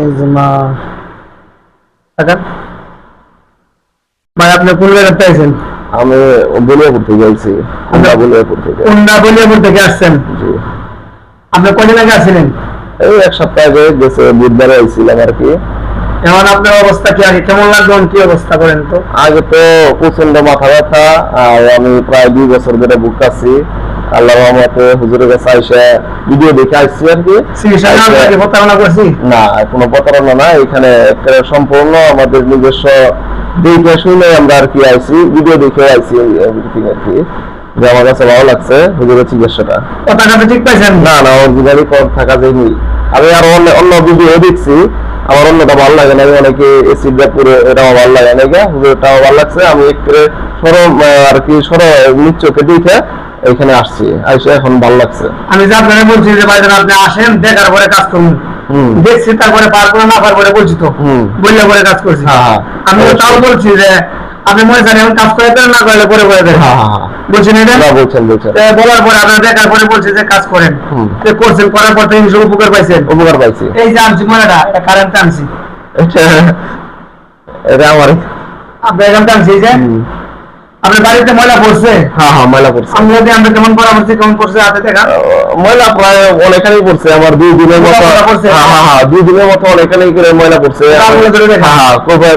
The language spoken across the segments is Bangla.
এই যে মা টাকা ভাই আপনি কোন জায়গা থেকে আমি বলিয়াপুর থেকে আইছি। বলিয়াপুর থেকে আসছেন? জি। আপনি কয়দিন আগে আসছিলেন? এই এক সপ্তাহ আগে গেছে বুধবারে আইছিলাম আর কি। এখন আপনার অবস্থা কি, আগে কেমন লাগলো, কি অবস্থা করেন তো? আগে তো প্রচন্ড মাথা ব্যথা, আর আমি প্রায় 2 বছর ধরে ভুগতাছি। আল্লাহর রহমতে হুজুরের কাছে আইসা ভিডিও দেখে আসছি আর কি। প্রতারণা করছি না, কোনো প্রতারণা না, এখানে সম্পূর্ণ আমাদের নিজস্ব দেখে শুনে আমরা আর কি আইছি, ভিডিও দেখে আইছি এভরিথিং আর কি। যে আমার কাছে ভালো লাগছে হুজুরের চিকিৎসাটা। কথাটা ঠিক পাইছেন? না না, অরিজিনালি থাকা যায়নি। আমি আরো অন্য ভিডিও দেখছি, আমার অন্যটা ভালো লাগে না। অনেকে এসিডটা পুরো এটাও ভালো লাগে না, হুজুরটাও ভালো লাগছে। আমি একটু আর কি নিচ্চকে দেখে এখানে আসছি, আইসে এখন ভালো লাগছে। আমি যা আপনারা বলছি যে ভাই আপনি আসেন, দেখার পরে কাজ করুন। দেখছি তারপরে পারবো না পারবো বলছি তো, বললে পরে কাজ করছি। আমি তাও বলছি যে আপনি মনে করেন এখন কাজ করে দেন, না করলে পরে করে দেন। বলছেন এটা? বলছেন বলার পরে আপনারা দেখার পরে বলছে যে কাজ করেন, করছেন, করার পর থেকে উপকার পাইছেন? উপকার পাইছি। এই যে আনছি মনেটা, এটা কারেন্ট আনছি, এটা আমার আপনার এখানটা আনছি যে আপনার বাড়িতে ময়লা পড়ছে? হ্যাঁ ময়লা পড়ছে। আমরা কেমন পরামর্শ কেমন পড়ছে হাতে দেখা? ময়লা প্রায় অনেকখানেই পড়ছে আমার, 2 দিনের মতো। 2 দিনের মতো অনেকখানেই করে ময়লা পড়ছে।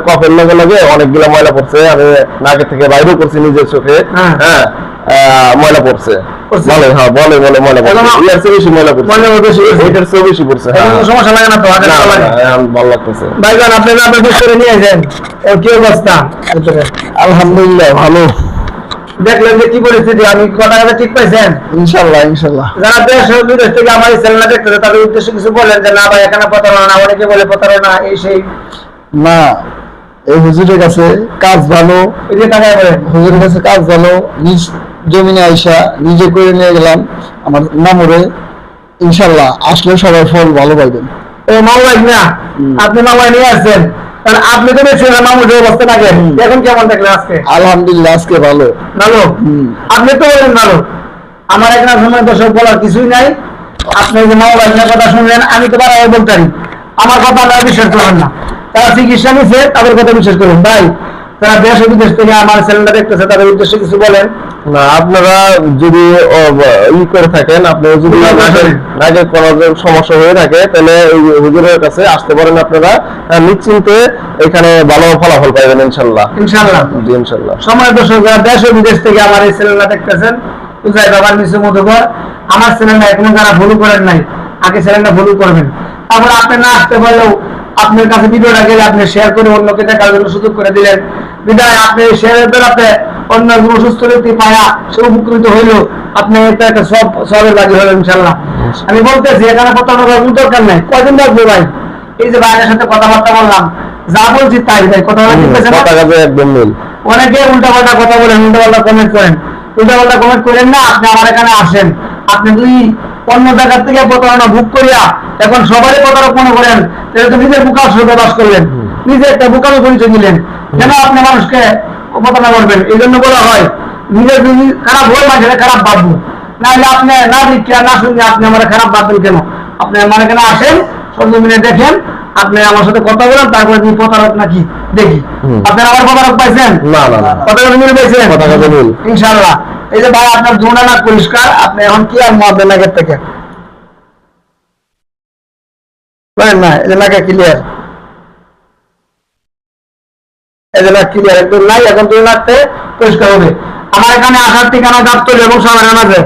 কফের লগে লগে অনেকগুলো ময়লা পড়ছে। আমি নাকে থেকে বাইরেও করছি নিজের চোখে। হ্যাঁ ময়লা পড়ছে। বলে ময়লা পড়ছে, বেশি ময়লা পড়ছে, এটার চেয়ে বেশি পড়ছে। সমস্যা লাগে না তো? ভালো লাগতেছে। ভাইজান আপনি নিয়ে যান, কি অবস্থা? আলহামদুলিল্লাহ ভালো। দেখলেন যে কি পরিস্থিতি, আমি কথা ঠিক পাইছেন? ইনশাল্লাহ ইনশাল্লাহ। যারা দেশ বিদেশ থেকে আমার এই চ্যানেলটা দেখতেছে তাদের উদ্দেশ্যে কিছু বলেন যে না ভাই এখানে প্রতারণা না, অনেকে বলে প্রতারণা এই সেই। না, এই হুজুরের কাছে কাজ ভালো, এই যে টাকা বলেন হুজুরের কাছে কাজ ভালো। নিজ জমিনে আইসা নিজে করে নিয়ে গেলাম আমার মামুরে। ইনশাল্লাহ আসলে সবাই ফল ভালো পাইবেন। ও মামুই না, আপনি মামুই নিয়ে আসছেন, কারণ আপনি তো বেশি মামুর অবস্থা থাকেন। এখন কেমন দেখলেন আজকে? আলহামদুলিল্লাহ আজকে ভালো। ভালো? আপনি তো বলেন ভালো। আমার এখানে সময় দর্শক বলার কিছুই নাই। আপনি যে মামু ভাইয়ের কথা শুনলেন, আমি তো বারবার বলতেন আমার কথা আপনারা বিশ্বাস করবেন না। তারা চিকিৎসা নিচ্ছে, তাদের কথা বিশ্বাস করবেন। ভাই তারা দেশ বিদেশ থেকে আমার চ্যানেলটা দেখতেছে, তাদের উদ্দেশ্যে কিছু বলেন। না, আপনারা যদি করে থাকেন, আপনি যদি নাকে কোনো সমস্যা হয়ে থাকে, তাহলে এই হুজুরের কাছে আসতে পারেন। আপনারা নিশ্চিন্তে এখানে ভালো ফলাফল পাইবেন ইনশাল্লাহ। ইনশাল্লাহ জি ইনশাল্লাহ। সময় দর্শক যারা দেশ ও বিদেশ থেকে আমার এই চ্যানেলটা দেখতেছেন, উজাই বাবার মিশু মধুকর, আমার চ্যানেলটা এখনো যারা ফলো করেন নাই, আগে চ্যানেলটা ফলো করবেন। তারপর আপনি না আসতে পারলেও আপনার কাছে ভিডিওটা গেলে আপনি শেয়ার করে অন্যকে দেখার জন্য সুযোগ করে দিলেন। বিদায় আপনি শেয়ারের দ্বারা আপনি অন্য কোনো সুস্থ ব্যক্তি পায়া সে উপকৃত হইলো, আপনি একটা সবের লাগি হলো ইনশাল্লাহ। আমি বলতেছি এখানে প্রতারণা করার দরকার নাই। কয়দিন লাগবে ভাই? এই যে ভাইয়ের সাথে কথাবার্তা বললাম, যা বলছি তাই ভাই, কথা একদম মিল। অনেকে উল্টাপাল্টা কথা বলেন, উল্টাপাল্টা কমেন্ট করেন। উল্টাপাল্টা কমেন্ট করেন না, আপনি আমার এখানে আসেন। আপনি যদি অন্য জায়গার থেকে প্রতারণা ভোগ করিয়া এখন সবারই প্রতারক মনে করেন, তাহলে তো নিজের বুকার সাথে বাস করলেন, নিজে একটা বুকারও পরিচয় দিলেন। কেন আপনি মানুষকে প্রতারণা করবেন? এই জন্য বলা হয় নিজের যদি খারাপ হয় না, সেটা খারাপ ভাববো, নাহলে আপনি না দেখিয়া না শুনে আপনি আমার খারাপ ভাববেন কেন? আপনি আমার এখানে আসেন, সরজমিনে দেখেন, আপনি আমার সাথে কথা বলেন, তারপরে তুমি প্রতারক নাকি দেখি। আপনি আমার প্রতারক পাইছেন? না না না, প্রতারক মিল পাইছেন? প্রতারক মিল ইনশাআল্লাহ। এই যে ভাই আপনার দুনা নাক পরিষ্কার, আপনি এখন কি আর মাপবেন নাকের থেকে? না, এই যে নাকে ক্লিয়ার, এই যে নাক ক্লিয়ার একদম নাই। এখন দুই নাকতে পরিষ্কার হবে। আমার এখানে আসার ঠিকানা গাবতলী এবং শহরের মাঝে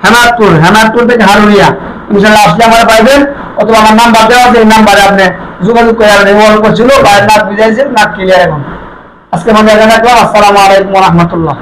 হেমায়তপুর থেকে হারুলিয়া। ইনশাআল্লাহ আসলে আমার পাইবেন, অথবা আমার নাম্বার দেওয়া আছে, এই নাম্বারে আপনি যোগাযোগ করে আপনি করছিল, ভাইয়ের নাক বুঝাইছেন, নাক ক্লিয়ার। এখন আজকে আমাদের এখানে আসসালামু আলাইকুম ওয়া রাহমাতুল্লাহ।